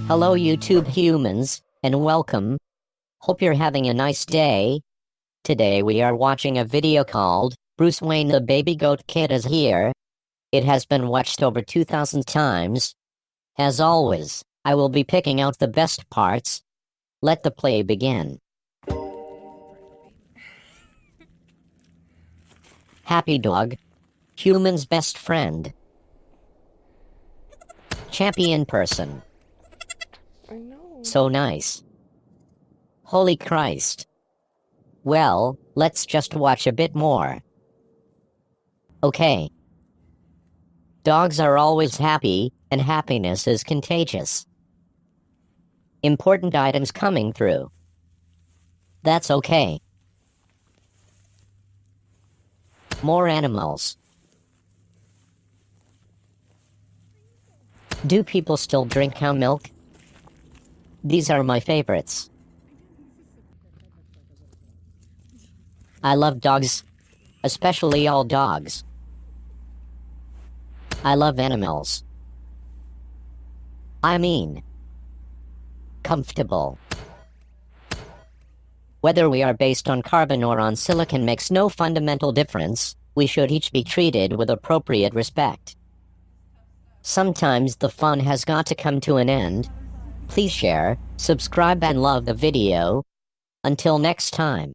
Hello YouTube humans, and welcome. Hope you're having a nice day. Today we are watching a video called, Bruce Wayne the Baby Goat Kid is Here. It has been watched over 2,000 times. As always, I will be picking out the best parts. Let the play begin. Happy Dog. Human's best friend. Champion person. I know. So nice. Holy Christ. Well, let's just watch a bit more. Okay. Dogs are always happy, and happiness is contagious. Important items coming through. That's okay. More animals. Do people still drink cow milk? These are my favorites. I love dogs, especially all dogs. I love animals. I mean, comfortable. Whether we are based on carbon or on silicon makes no fundamental difference. We should each be treated with appropriate respect. Sometimes the fun has got to come to an end. Please share, subscribe and love the video. Until next time.